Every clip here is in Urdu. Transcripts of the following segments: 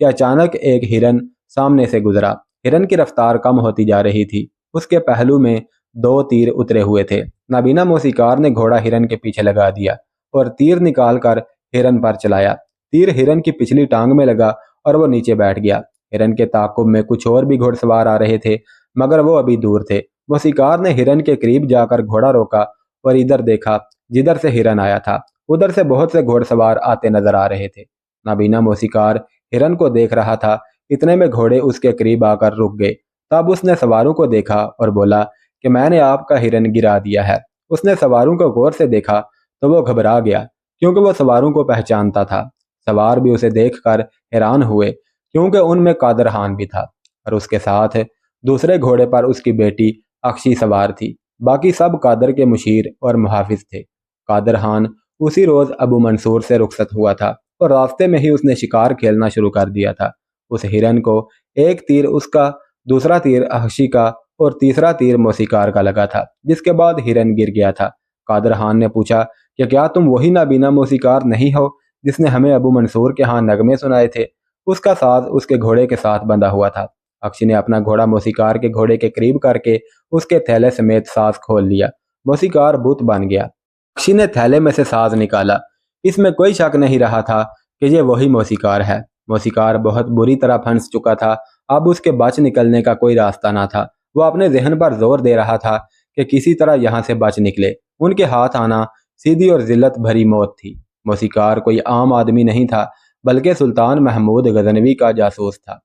کہ اچانک ایک ہرن سامنے سے گزرا۔ ہرن کی رفتار کم ہوتی جا رہی تھی، اس کے پہلو میں 2 تیر اترے ہوئے تھے۔ نابینا موسیقار نے گھوڑا ہرن کے پیچھے لگا دیا اور تیر نکال کر ہرن پر چلایا۔ تیر ہرن کی پچھلی ٹانگ میں لگا اور وہ نیچے بیٹھ گیا۔ ہرن کے تعاقب میں کچھ اور بھی گھوڑ سوار آ رہے تھے، مگر وہ ابھی دور تھے۔ موسیقار نے ہرن کے قریب جا کر گھوڑا روکا اور ادھر دیکھا جدھر سے ہرن آیا تھا۔ ادھر سے بہت سے گھوڑ سوار آتے نظر آ رہے تھے۔ نابینا موسیقار ہرن کو دیکھ رہا تھا، اتنے میں گھوڑے اس کے قریب آ کر رک گئے۔ تب اس نے سواروں کو دیکھا اور بولا کہ میں نے آپ کا ہرن گرا دیا ہے۔ اس نے سواروں کو غور سے دیکھا تو وہ گھبرا گیا، کیونکہ وہ سواروں کو پہچانتا تھا۔ سوار بھی اسے دیکھ کر حیران ہوئے، کیونکہ ان میں قادر خان بھی تھا، اور اس کے ساتھ دوسرے گھوڑے پر اس کی بیٹی اکشی سوار تھی۔ باقی سب قادر کے مشیر اور محافظ تھے۔ قادر خان اسی روز ابو منصور سے رخصت ہوا تھا اور راستے میں ہی اس نے شکار کھیلنا شروع کر دیا تھا۔ اس ہرن کو ایک تیر اس کا، دوسرا تیر اکشی کا اور تیسرا تیر موسیقار کا لگا تھا، جس کے بعد ہرن گر گیا تھا۔ قادر خان نے پوچھا کہ کیا تم وہی نابینا موسیقار نہیں ہو جس نے ہمیں ابو منصور کے ہاں نغمے سنائے تھے؟ اس کا ساز اس کے گھوڑے کے ساتھ بندھا ہوا تھا۔ اکشی نے اپنا گھوڑا موسیقار کے گھوڑے کے قریب کر کے اس کے تھیلے سمیت ساز کھول لیا۔ موسیقار بت بن گیا۔ اکشی نے تھیلے میں سے ساز نکالا۔ اس میں کوئی شک نہیں رہا تھا کہ یہ وہی موسیقار ہے۔ موسیقار بہت بری طرح پھنس چکا تھا، اب اس کے بچ نکلنے کا کوئی راستہ نہ تھا۔ وہ اپنے ذہن پر زور دے رہا تھا کہ کسی طرح یہاں سے بچ نکلے۔ ان کے ہاتھ آنا سیدھی اور ذلت بھری موت تھی۔ موسیقار کوئی عام آدمی نہیں تھا، بلکہ سلطان محمود غزنوی کا جاسوس تھا،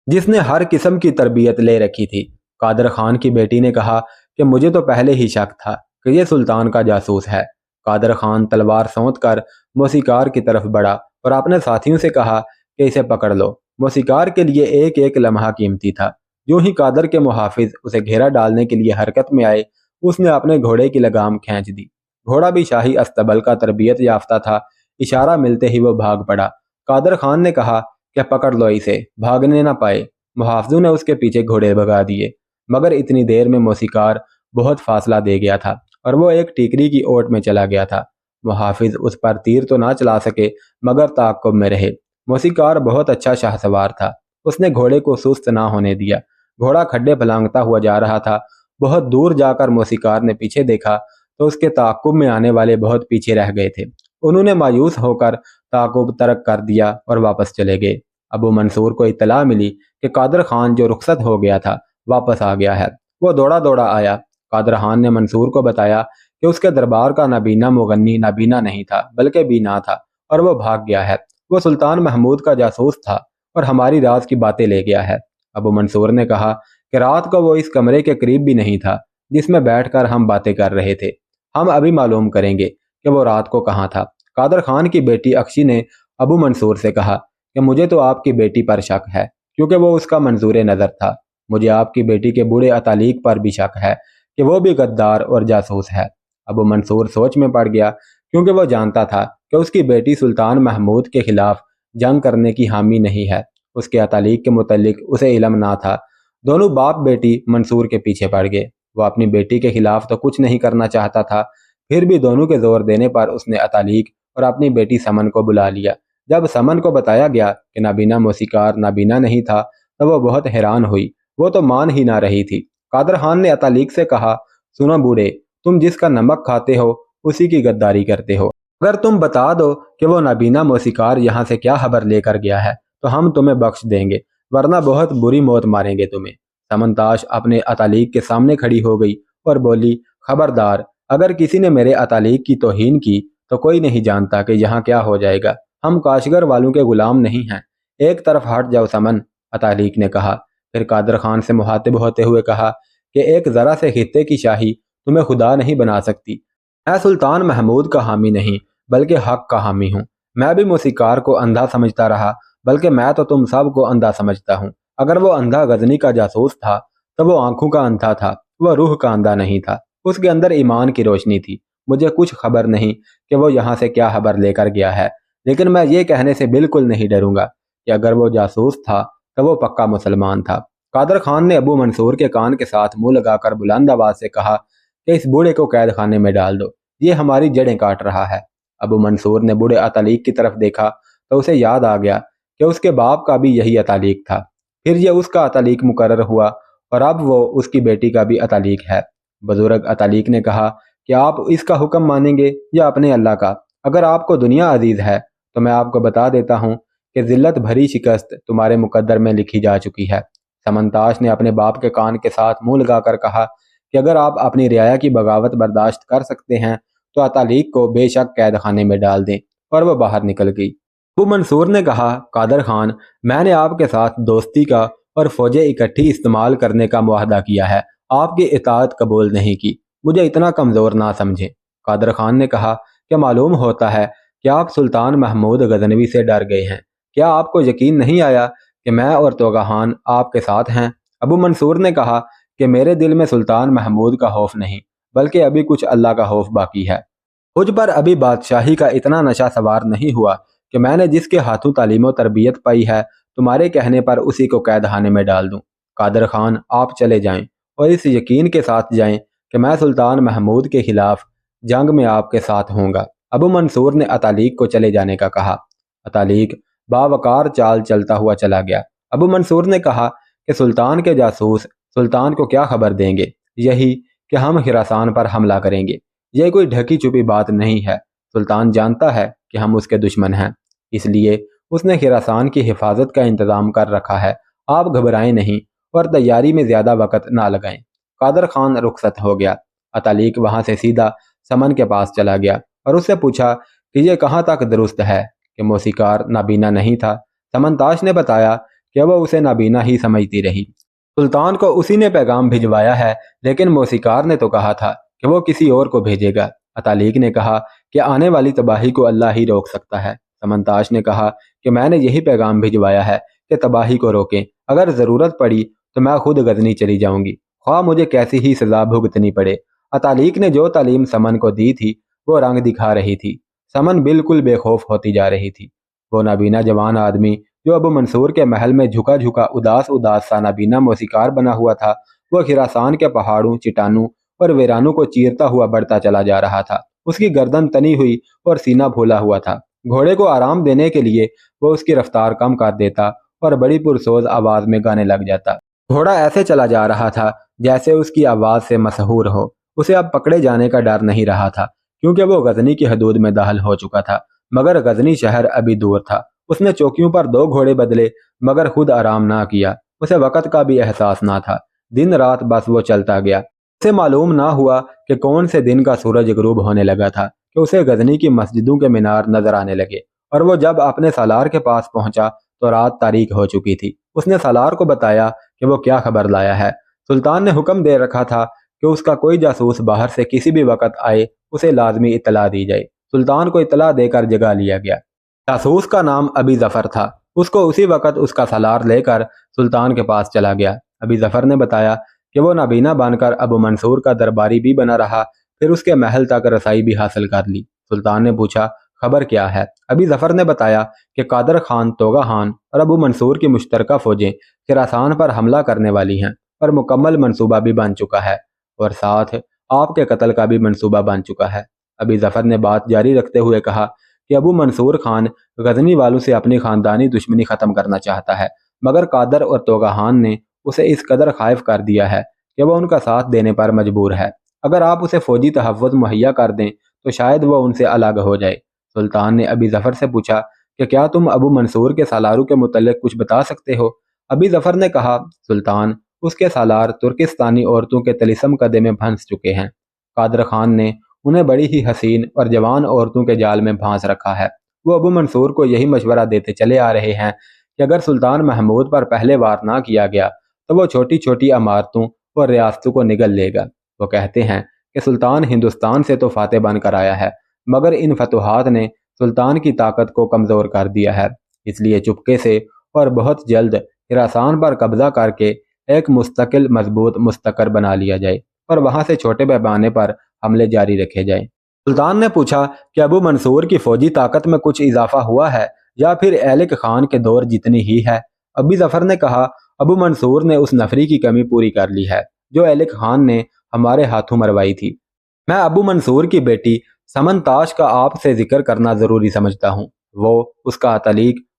جس نے ہر قسم کی تربیت لے رکھی تھی۔ قادر خان کی بیٹی نے کہا کہ مجھے تو پہلے ہی شک تھا کہ یہ سلطان کا جاسوس ہے۔ قادر خان تلوار سونت کر موسیقار کی طرف بڑھا اور اپنے ساتھیوں سے کہا کہ اسے پکڑ لو۔ موسیقار کے لیے ایک ایک لمحہ قیمتی تھا۔ جو ہی قادر کے محافظ اسے گھیرا ڈالنے کے لیے حرکت میں آئے، اس نے اپنے گھوڑے کی لگام کھینچ دی۔ گھوڑا بھی شاہی استبل کا تربیت یافتہ تھا، اشارہ ملتے ہی وہ بھاگ پڑا۔ قادر خان نے کہا کہ پکڑ لو اسے، بھاگنے نہ پائے۔ محافظوں نے اس کے پیچھے گھوڑے بھگا دیے، مگر اتنی دیر میں موسیقار بہت فاصلہ دے گیا تھا اور وہ ایک ٹیکری کی اوٹ میں چلا گیا تھا۔ محافظ اس پر تیر تو نہ چلا سکے، مگر تعاقب میں رہے۔ موسیقار بہت اچھا شاہ سوار تھا، اس نے گھوڑے کو سست نہ ہونے دیا۔ گھوڑا کھڈے پھلانگتا ہوا جا رہا تھا۔ بہت دور جا کر موسیقار نے پیچھے دیکھا تو اس کے تعاقب میں آنے والے بہت پیچھے رہ گئے تھے۔ انہوں نے مایوس ہو کر تعاقب ترک کر دیا اور واپس چلے گئے۔ ابو منصور کو اطلاع ملی کہ قادر خان جو رخصت ہو گیا تھا واپس آ گیا ہے۔ وہ دوڑا دوڑا آیا۔ قادر خان نے منصور کو بتایا کہ اس کے دربار کا نابینا مغنی نابینا نہیں تھا، بلکہ بینا تھا، اور وہ بھاگ گیا ہے۔ وہ سلطان محمود کا جاسوس تھا اور ہماری راز کی باتیں لے گیا ہے۔ ابو منصور نے کہا کہ رات کو وہ اس کمرے کے قریب بھی نہیں تھا جس میں بیٹھ کر ہم باتیں کر رہے تھے۔ ہم ابھی معلوم کریں گے کہ وہ رات کو کہاں تھا۔ قادر خان کی بیٹی اکشی نے ابو منصور سے کہا کہ مجھے تو آپ کی بیٹی پر شک ہے، کیونکہ وہ اس کا منظور نظر تھا۔ مجھے آپ کی بیٹی کے بوڑھے عطالیق پر بھی شک ہے کہ وہ بھی غدار اور جاسوس ہے۔ ابو منصور سوچ میں پڑ گیا، کیونکہ وہ جانتا تھا کہ اس کی بیٹی سلطان محمود کے خلاف جنگ کرنے کی حامی نہیں ہے۔ اس کے عطالیق کے متعلق اسے علم نہ تھا۔ دونوں باپ بیٹی منصور کے پیچھے پڑ گئے۔ وہ اپنی بیٹی کے خلاف تو کچھ نہیں کرنا چاہتا تھا، پھر بھی دونوں کے زور دینے پر اس نے عطالیق اور اپنی بیٹی سمن کو بلا لیا۔ جب سمن کو بتایا گیا کہ نابینا موسیقار نابینا نہیں تھا تو وہ بہت حیران ہوئی، وہ تو مان ہی نہ رہی تھی۔ قادر خان نے عطالیق سے کہا، سنو بوڑھے، تم جس کا نمک کھاتے ہو اسی کی غداری کرتے ہو۔ اگر تم بتا دو کہ وہ نابینا موسیقار یہاں سے کیا خبر لے کر گیا ہے تو ہم تمہیں بخش دیں گے، ورنہ بہت بری موت ماریں گے تمہیں۔ سمنتاش اپنے عطالیق کے سامنے کھڑی ہو گئی اور بولی، خبردار، اگر کسی نے میرے عطالیق کی توہین کی تو کوئی نہیں جانتا کہ یہاں کیا ہو جائے گا۔ ہم کاشگر والوں کے غلام نہیں ہیں۔ ایک طرف ہٹ جاؤ سمن، عطالیق نے کہا۔ پھر قادر خان سے مخاطب ہوتے ہوئے کہا کہ ایک ذرا سے خطے کی شاہی تمہیں خدا نہیں بنا سکتی۔ میں سلطان محمود کا حامی نہیں، بلکہ حق کا حامی ہوں۔ میں بھی موسیقار کو اندھا سمجھتا رہا، بلکہ میں تو تم سب کو اندھا سمجھتا ہوں۔ اگر وہ اندھا غزنی کا جاسوس تھا تو وہ آنکھوں کا اندھا تھا، وہ روح کا اندھا نہیں تھا۔ اس کے اندر ایمان کی روشنی تھی۔ مجھے کچھ خبر نہیں کہ وہ یہاں سے کیا خبر لے کر گیا ہے، لیکن میں یہ کہنے سے بالکل نہیں ڈروں گا کہ اگر وہ جاسوس تھا تو وہ پکا مسلمان تھا۔ قادر خان نے ابو منصور کے کان کے ساتھ منہ لگا کر بلند آواز سے کہا کہ اس بوڑھے کو قید خانے میں ڈال دو، یہ ہماری جڑیں کاٹ رہا ہے۔ ابو منصور نے بوڑھے عطالیق کی طرف دیکھا تو اسے یاد آ گیا کہ اس کے باپ کا بھی یہی اتالیق تھا، پھر یہ اس کا اتالیق مقرر ہوا اور اب وہ اس کی بیٹی کا بھی اتالیق ہے۔ بزرگ اتالیق نے کہا کہ آپ اس کا حکم مانیں گے یا اپنے اللہ کا؟ اگر آپ کو دنیا عزیز ہے تو میں آپ کو بتا دیتا ہوں کہ ذلت بھری شکست تمہارے مقدر میں لکھی جا چکی ہے۔ سمنتاش نے اپنے باپ کے کان کے ساتھ منہ لگا کر کہا کہ اگر آپ اپنی رعایا کی بغاوت برداشت کر سکتے ہیں تو اتالیق کو بے شک قید خانے میں ڈال دیں، اور وہ باہر نکل گئی۔ ابو منصور نے کہا، قادر خان، میں نے آپ کے ساتھ دوستی کا اور فوجیں اکٹھی استعمال کرنے کا معاہدہ کیا ہے، آپ کی اطاعت قبول نہیں کی، مجھے اتنا کمزور نہ سمجھیں۔ قادر خان نے کہا کہ معلوم ہوتا ہے کہ آپ سلطان محمود غزنوی سے ڈر گئے ہیں، کیا آپ کو یقین نہیں آیا کہ میں اور توگاہان آپ کے ساتھ ہیں؟ ابو منصور نے کہا کہ میرے دل میں سلطان محمود کا خوف نہیں، بلکہ ابھی کچھ اللہ کا خوف باقی ہے۔ مجھ پر ابھی بادشاہی کا اتنا نشہ سوار نہیں ہوا کہ میں نے جس کے ہاتھوں تعلیم و تربیت پائی ہے تمہارے کہنے پر اسی کو قید خانے میں ڈال دوں۔ قادر خان، آپ چلے جائیں اور اس یقین کے ساتھ جائیں کہ میں سلطان محمود کے خلاف جنگ میں آپ کے ساتھ ہوں گا۔ ابو منصور نے اتالیق کو چلے جانے کا کہا۔ اتالیق باوقار چال چلتا ہوا چلا گیا۔ ابو منصور نے کہا کہ سلطان کے جاسوس سلطان کو کیا خبر دیں گے؟ یہی کہ ہم خراسان پر حملہ کریں گے۔ یہ کوئی ڈھکی چھپی بات نہیں ہے، سلطان جانتا ہے کہ ہم اس کے دشمن ہیں، اس لیے اس نے خراسان کی حفاظت کا انتظام کر رکھا ہے۔ آپ گھبرائیں نہیں اور تیاری میں زیادہ وقت نہ لگائیں۔ قادر خان رخصت ہو گیا۔ اتالیق وہاں سے سیدھا سمن کے پاس چلا گیا اور اس سے پوچھا کہ یہ کہاں تک درست ہے کہ موسیقار نابینا نہیں تھا۔ سمنتاش نے بتایا کہ وہ اسے نابینا ہی سمجھتی رہی، سلطان کو اسی نے پیغام بھجوایا ہے، لیکن موسیقار نے تو کہا تھا کہ وہ کسی اور کو بھیجے گا۔ اتالیق نے کہا کہ آنے والی تباہی کو اللہ ہی روک سکتا ہے۔ سمنتاش نے کہا کہ میں نے یہی پیغام بھجوایا ہے کہ تباہی کو روکیں، اگر ضرورت پڑی تو میں خود غزنی چلی جاؤں گی، خواہ مجھے کیسی ہی سزا بھگتنی پڑے۔ اتالیق نے جو تعلیم سمن کو دی تھی وہ رنگ دکھا رہی تھی۔ سمن بالکل بے خوف ہوتی جا رہی تھی۔ وہ نابینا جوان آدمی جو ابو منصور کے محل میں جھکا جھکا اداس سا نابینا موسیقار بنا ہوا تھا، وہ خراسان کے پہاڑوں، چٹانوں اور ویرانوں کو چیرتا ہوا بڑھتا چلا جا رہا تھا۔ اس کی گردن تنی ہوئی اور سینہ پھولا ہوا تھا۔ گھوڑے کو آرام دینے کے لیے وہ اس کی رفتار کم کر دیتا اور بڑی پرسوز آواز میں گانے لگ جاتا۔ گھوڑا ایسے چلا جا رہا تھا جیسے اس کی آواز سے مسحور ہو۔ اسے اب پکڑے جانے کا ڈر نہیں رہا تھا، کیونکہ وہ غزنی کی حدود میں داخل ہو چکا تھا، مگر غزنی شہر ابھی دور تھا۔ اس نے چوکیوں پر 2 گھوڑے بدلے مگر خود آرام نہ کیا۔ اسے وقت کا بھی احساس نہ تھا، دن رات بس وہ چلتا گیا۔ اسے معلوم نہ ہوا کہ کون سے دن کا سورج غروب ہونے لگا تھا کہ اسے غزنی کی مسجدوں کے مینار نظر آنے لگے، اور وہ جب اپنے سالار کے پاس پہنچا تو رات تاریک ہو چکی تھی۔ اس نے سالار کو بتایا کہ وہ کیا خبر لایا ہے۔ سلطان نے حکم دے رکھا تھا کہ اس کا کوئی جاسوس باہر سے کسی بھی وقت آئے اسے لازمی اطلاع دی جائے۔ سلطان کو اطلاع دے کر جگا لیا گیا۔ جاسوس کا نام ابی ظفر تھا۔ اس کو اسی وقت اس کا سالار لے کر سلطان کے پاس چلا گیا۔ ابی ظفر نے بتایا کہ وہ نابینا بن کر ابو منصور کا درباری بھی بنا رہا، پھر اس کے محل تک رسائی بھی حاصل کر لی۔ سلطان نے پوچھا، خبر کیا ہے؟ ابی ظفر نے بتایا کہ قادر خان، توگاہان اور ابو منصور کی مشترکہ فوجیں خراسان پر حملہ کرنے والی ہیں اور مکمل منصوبہ بھی بن چکا ہے، اور ساتھ آپ کے قتل کا بھی منصوبہ بن چکا ہے۔ ابی ظفر نے بات جاری رکھتے ہوئے کہا کہ ابو منصور خان غزنی والوں سے اپنی خاندانی دشمنی ختم کرنا چاہتا ہے، مگر قادر اور توگاہان نے اسے اس قدر خائف کر دیا ہے کہ وہ ان کا ساتھ دینے پر مجبور ہے۔ اگر آپ اسے فوجی تحفظ مہیا کر دیں تو شاید وہ ان سے الگ ہو جائے۔ سلطان نے ابی ظفر سے پوچھا کہ کیا تم ابو منصور کے سالاروں کے متعلق کچھ بتا سکتے ہو؟ ابی ظفر نے کہا، سلطان، اس کے سالار ترکستانی عورتوں کے طلسم قدے میں پھنس چکے ہیں۔ قادر خان نے انہیں بڑی ہی حسین اور جوان عورتوں کے جال میں پھانس رکھا ہے۔ وہ ابو منصور کو یہی مشورہ دیتے چلے آ رہے ہیں کہ اگر سلطان محمود پر پہلے وار نہ کیا گیا تو وہ چھوٹی چھوٹی عمارتوں اور ریاستوں کو نگل لے گا۔ وہ کہتے ہیں کہ سلطان ہندوستان سے تو فاتح بن کر آیا ہے، مگر ان فتوحات نے سلطان کی طاقت کو کمزور کر دیا ہے، اس لیے چپکے سے اور بہت جلد خراسان پر قبضہ کر کے ایک مستقل مضبوط مستقر بنا لیا جائے اور وہاں سے چھوٹے پیمانے پر حملے جاری رکھے جائیں۔ سلطان نے پوچھا کہ ابو منصور کی فوجی طاقت میں کچھ اضافہ ہوا ہے یا پھر ایلک خان کے دور جتنی ہی ہے؟ ابی ظفر نے کہا، ابو منصور نے اس نفری کی کمی پوری کر لی ہے جو ایلک خان نے ہمارے ہاتھوں مروائی تھی۔ میں ابو منصور کی بیٹی سمن تاش کا آپ سے ذکر کرنا ضروری سمجھتا ہوں۔ وہ، اس کا اتالیق